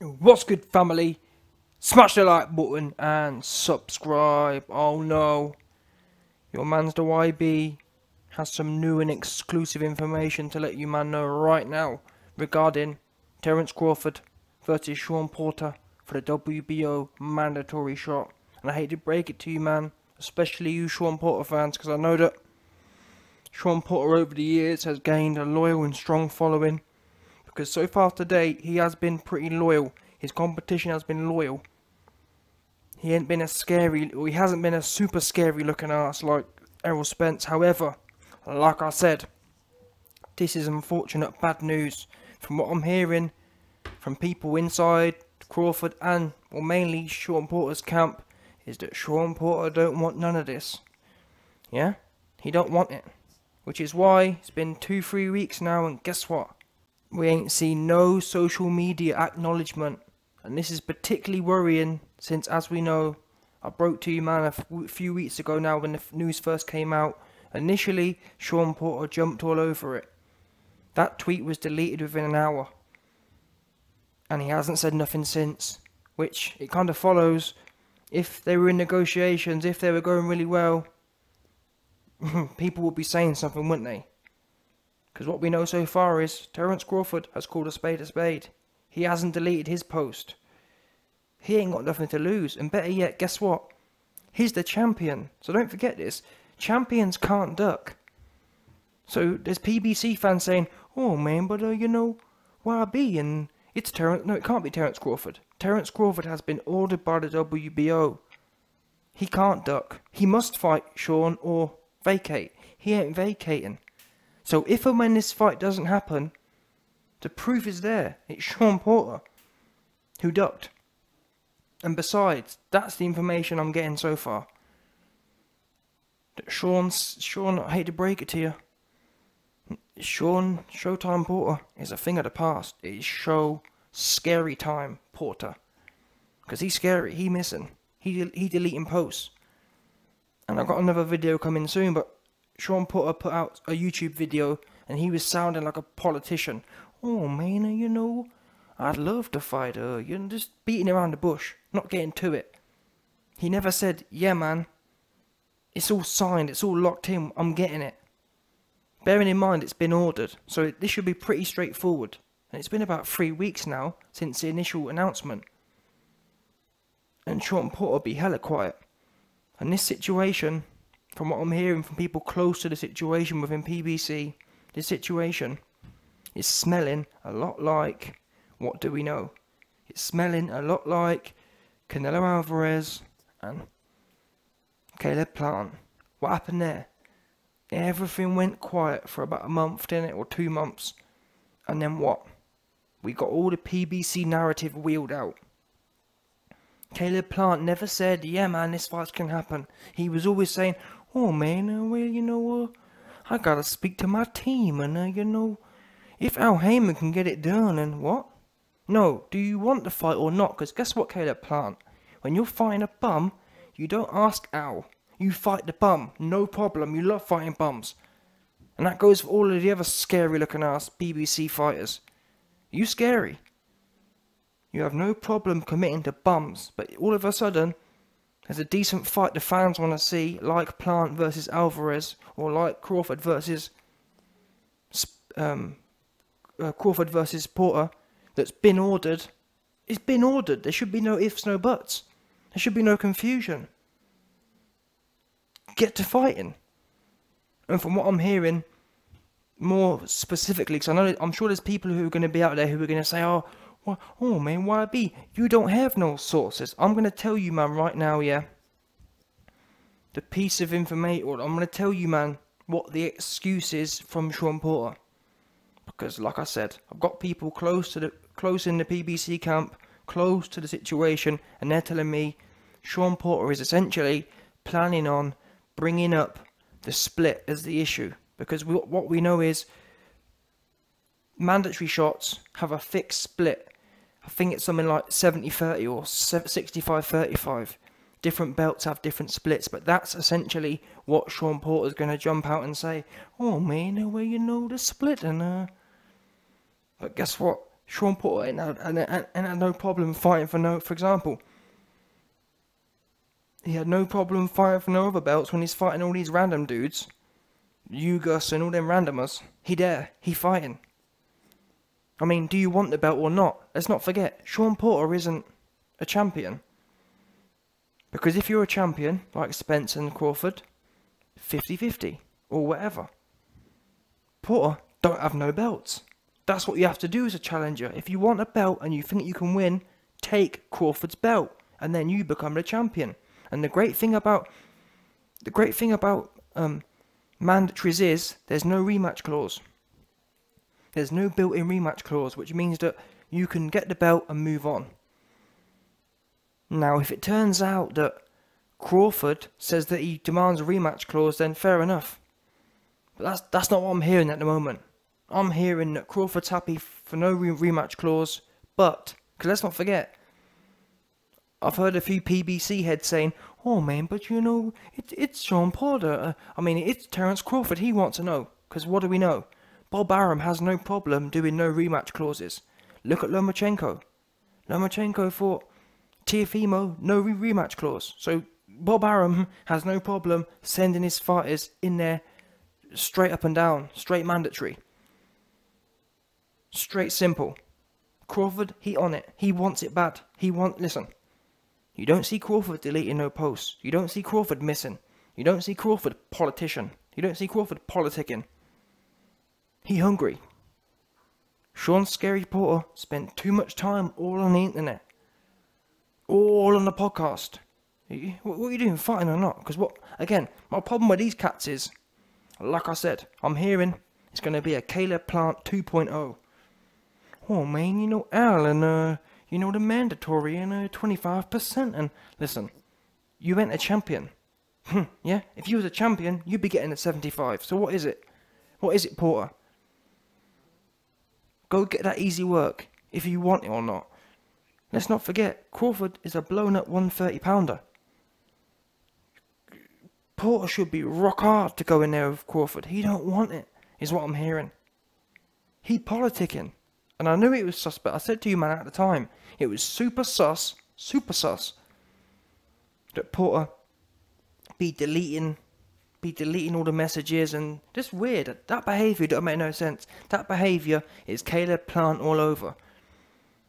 What's good, family? Smash the like button and subscribe. Oh no, your man's the YB has some new and exclusive information to let you man know right now regarding Terence Crawford versus Shawn Porter for the WBO mandatory shot. And I hate to break it to you, man, especially you Shawn Porter fans, because I know that Shawn Porter over the years has gained a loyal and strong following. Because so far today, he has been pretty loyal. His competition has been loyal. He hasn't been a super scary looking ass like Errol Spence. However, like I said, this is unfortunate bad news. From what I'm hearing from people inside Crawford and, well, mainly Shawn Porter's camp, is that Shawn Porter don't want none of this. Yeah? He don't want it. Which is why it's been 2-3 weeks now, and guess what? We ain't seen no social media acknowledgement. And this is particularly worrying since, as we know, I broke to you, man, a few weeks ago now when the news first came out. Initially, Shawn Porter jumped all over it. That tweet was deleted within an hour. And he hasn't said nothing since. Which, it kind of follows, if they were in negotiations, if they were going really well, people would be saying something, wouldn't they? Because what we know so far is Terence Crawford has called a spade a spade. He hasn't deleted his post. He ain't got nothing to lose. And better yet, guess what? He's the champion. So don't forget this. Champions can't duck. So there's PBC fans saying, oh man, but you know, YB and it's Terence. No, it can't be Terence Crawford. Terence Crawford has been ordered by the WBO. He can't duck. He must fight Shawn or vacate. He ain't vacating. So if and when this fight doesn't happen, the proof is there. It's Shawn Porter who ducked. And besides, that's the information I'm getting so far. That Shawn, I hate to break it to you, Showtime Porter is a thing of the past. It is scary time Porter. Because he's scary, he missing. He deleting posts. And I've got another video coming soon, but Shawn Porter put out a YouTube video and he was sounding like a politician. Oh man, you know, I'd love to fight her. You're just beating around the bush, not getting to it. He never said, yeah man, it's all signed, it's all locked in, I'm getting it. Bearing in mind it's been ordered, so this should be pretty straightforward. And it's been about 3 weeks now since the initial announcement. And Shawn Porter be hella quiet. And this situation, from what I'm hearing from people close to the situation within PBC, this situation is smelling a lot like, what do we know? It's smelling a lot like Canelo Alvarez and Caleb Plant. What happened there? Everything went quiet for about a month, didn't it? Or 2 months. And then what? We got all the PBC narrative wheeled out. Caleb Plant never said, yeah man, this fight can happen. He was always saying, oh man, well, you know, I gotta speak to my team, and you know, if Al Heyman can get it done, and what? No, do you want the fight or not? Because guess what, Caleb Plant? When you're fighting a bum, you don't ask Al. You fight the bum, no problem. You love fighting bums. And that goes for all of the other scary looking ass BBC fighters. You scary. You have no problem committing to bums, but all of a sudden, there's a decent fight the fans want to see, like Plant versus Alvarez, or like Crawford versus Porter, that's been ordered. It's been ordered. There should be no ifs, no buts. There should be no confusion. Get to fighting. And from what I'm hearing, more specifically, because I'm sure there's people who are going to be out there who are going to say, oh man, YB, you don't have no sources. I'm going to tell you, man, right now, yeah. The piece of information, or I'm going to tell you, man, what the excuse is from Shawn Porter. Because, like I said, I've got people close in the PBC camp, close to the situation, and they're telling me Shawn Porter is essentially planning on bringing up the split as the issue. Because what we know is mandatory shots have a fixed split. I think it's something like 70-30 or 65-35. Different belts have different splits, but that's essentially what Shawn Porter's going to jump out and say, oh man, well, you know, the split, and But guess what? Shawn Porter ain't had no problem fighting for example, he had no problem fighting for no other belts when he's fighting all these random dudes, Ugas and all them randomers. He fighting. I mean, do you want the belt or not? Let's not forget, Shawn Porter isn't a champion. Because if you're a champion, like Spence and Crawford, 50-50, or whatever. Porter don't have no belts. That's what you have to do as a challenger. If you want a belt and you think you can win, take Crawford's belt, and then you become the champion. And the great thing about mandatories is there's no rematch clause. There's no built-in rematch clause, which means that you can get the belt and move on. Now, if it turns out that Crawford says that he demands a rematch clause, then fair enough. But that's not what I'm hearing at the moment. I'm hearing that Crawford's happy for no rematch clause, but, because let's not forget, I've heard a few PBC heads saying, oh man, but you know, it's Shawn Porter. I mean, it's Terence Crawford, he wants to know. Because what do we know? Bob Arum has no problem doing no rematch clauses. Look at Lomachenko. Lomachenko fought Teofimo, no rematch clause. So Bob Arum has no problem sending his fighters in there straight up and down, straight mandatory. Straight simple. Crawford, he on it. He wants it bad. Listen. You don't see Crawford deleting no posts. You don't see Crawford missing. You don't see Crawford politician. You don't see Crawford politicking. He hungry. Shawn Scary Porter spent too much time all on the internet. All on the podcast. What are you doing, fighting or not? Because again, my problem with these cats is, like I said, I'm hearing it's going to be a Caleb Plant 2.0. Oh man, you know Al and you know the mandatory and 25%. And listen, you ain't a champion. Yeah, if you was a champion, you'd be getting a 75. So what is it? What is it, Porter? Go get that easy work if you want it or not. Let's not forget, Crawford is a blown up 130 pounder. Porter should be rock hard to go in there with Crawford. He don't want it, is what I'm hearing. He politicking. And I knew it was sus, but I said to you, man, at the time, it was super sus, that Porter be deleting all the messages, and just weird. That behaviour don't make no sense. That behaviour is Caleb Plant all over.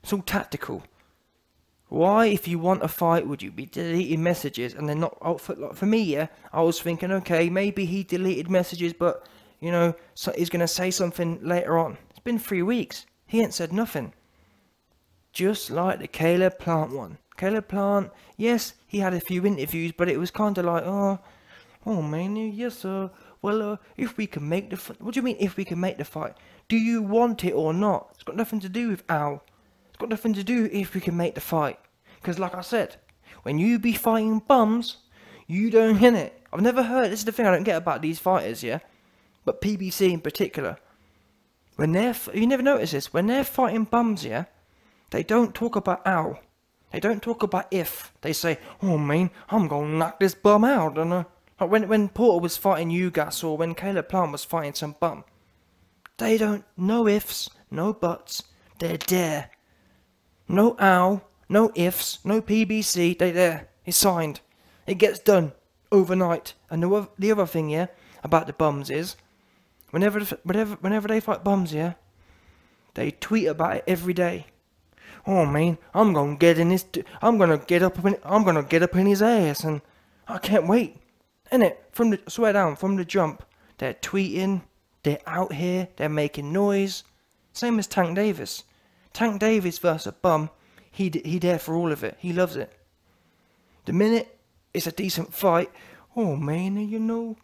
It's all tactical. Why, if you want a fight, would you be deleting messages and then not? For me, yeah, I was thinking, okay, maybe he deleted messages, but you know, so he's gonna say something later on. It's been 3 weeks. He ain't said nothing. Just like the Caleb Plant one. Caleb Plant, yes, he had a few interviews, but it was kind of like, oh man, yes, sir. Well, if we can make the fight. What do you mean, if we can make the fight? Do you want it or not? It's got nothing to do with Al. It's got nothing to do if we can make the fight. Because like I said, when you be fighting bums, you don't hit it. I've never heard, this is the thing I don't get about these fighters, yeah? But PBC in particular. When you never notice this, when they're fighting bums, yeah? They don't talk about Al. They don't talk about if. They say, oh man, I'm gonna knock this bum out. And like when Porter was fighting Ugas, or when Caleb Plant was fighting some bum. They don't, no ifs, no buts. They're there. No Al, no ifs, no PBC, they're there. It's signed. It gets done overnight. And the other thing, yeah, about the bums is, whenever they fight bums, yeah, they tweet about it every day. Oh man, I'm gonna get up in his ass, and I can't wait. Innit? Swear down, from the jump, they're tweeting, they're out here, they're making noise. Same as Tank Davis. Tank Davis versus a bum, he there for all of it. He loves it. The minute it's a decent fight, oh man, you know,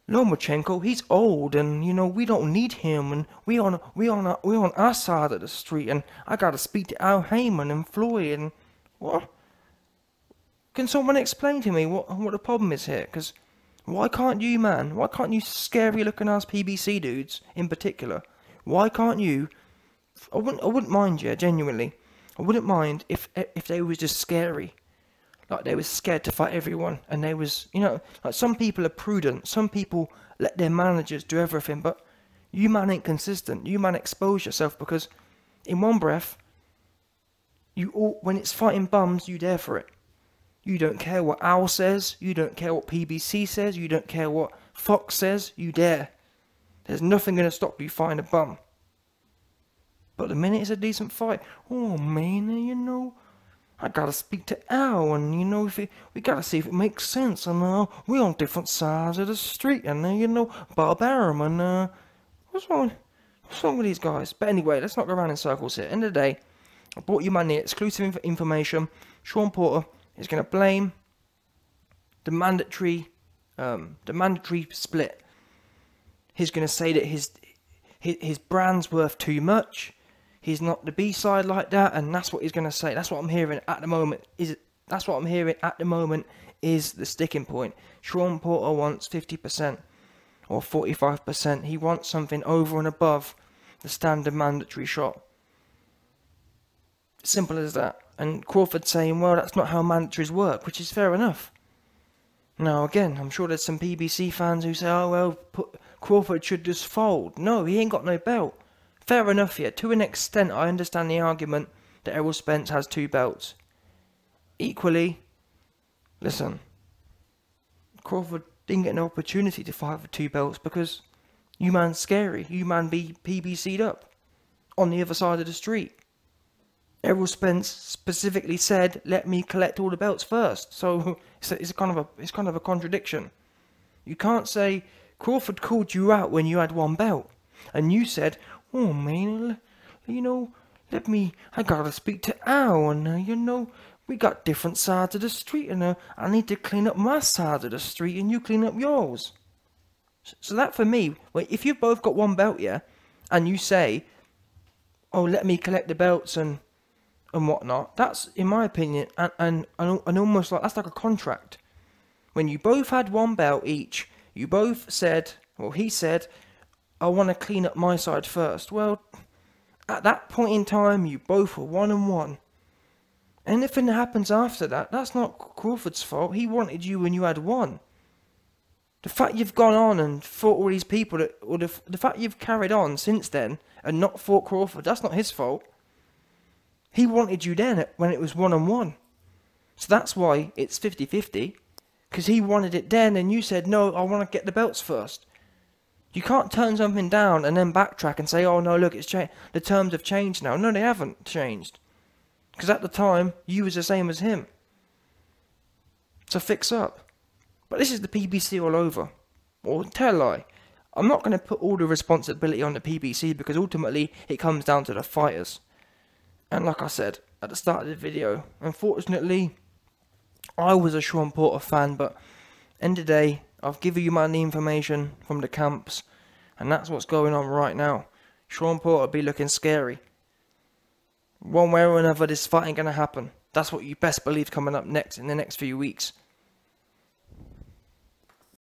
Lomachenko, he's old, and you know we don't need him, and we on our side of the street, and I gotta speak to Al Heyman and Floyd, and what? Can someone explain to me what the problem is here? Because why can't you, man? Why can't you scary looking ass PBC dudes in particular? Why can't you? I wouldn't mind, yeah, genuinely. I wouldn't mind if they was just scary. Like they was scared to fight everyone, and they was, you know, like some people are prudent, some people let their managers do everything, but you man ain't consistent, you man expose yourself, because in one breath, when it's fighting bums, you dare for it. You don't care what Al says, you don't care what PBC says, you don't care what Fox says, you dare. There's nothing going to stop you fighting a bum. But the minute it's a decent fight, oh man, you know, I gotta speak to Al, and you know, we gotta see if it makes sense, and we're on different sides of the street, and you know, Bob Arum, and what's wrong with these guys? But anyway, let's not go around in circles here. End of the day, I brought you the exclusive information. Shawn Porter is going to blame the mandatory split. He's going to say that his brand's worth too much. He's not the B-side like that, and that's what he's going to say. That's what I'm hearing at the moment. That's what I'm hearing at the moment is the sticking point. Shawn Porter wants 50% or 45%. He wants something over and above the standard mandatory shot. Simple as that. And Crawford saying, well, that's not how mandatories work, which is fair enough. Now, again, I'm sure there's some PBC fans who say, oh, well, Crawford should just fold. No, he ain't got no belt. Fair enough here. To an extent, I understand the argument that Errol Spence has 2 belts. Equally, listen, Crawford didn't get an opportunity to fight for 2 belts because you man's scary. You man be PBC'd up on the other side of the street. Errol Spence specifically said, let me collect all the belts first. So it's kind of a contradiction. You can't say Crawford called you out when you had 1 belt, and you said, oh man, you know, I gotta speak to Al, and you know, we got different sides of the street, and I need to clean up my side of the street, and you clean up yours. So that for me, if you've both got 1 belt, yeah, and you say, oh, let me collect the belts and whatnot, that's, in my opinion, and almost like, that's like a contract. When you both had 1 belt each, you both said, well, he said, I want to clean up my side first. Well, at that point in time, you both were 1-1. Anything that happens after that, that's not Crawford's fault. He wanted you when you had 1. The fact you've gone on and fought all these people, or the fact you've carried on since then and not fought Crawford, that's not his fault. He wanted you then when it was 1-1. So that's why it's 50-50. Because he wanted it then and you said, no, I want to get the belts first. You can't turn something down and then backtrack and say, oh no, look, it's changed. The terms have changed now. No, they haven't changed. Because at the time, you was the same as him. So fix up. But this is the PBC all over. Or tell a lie. I'm not going to put all the responsibility on the PBC because ultimately it comes down to the fighters. And like I said at the start of the video, unfortunately, I was a Shawn Porter fan, but end of the day, I've given you my information from the camps, and that's what's going on right now. Shawn Porter be looking scary. One way or another, this fight ain't going to happen. That's what you best believe coming up next in the next few weeks.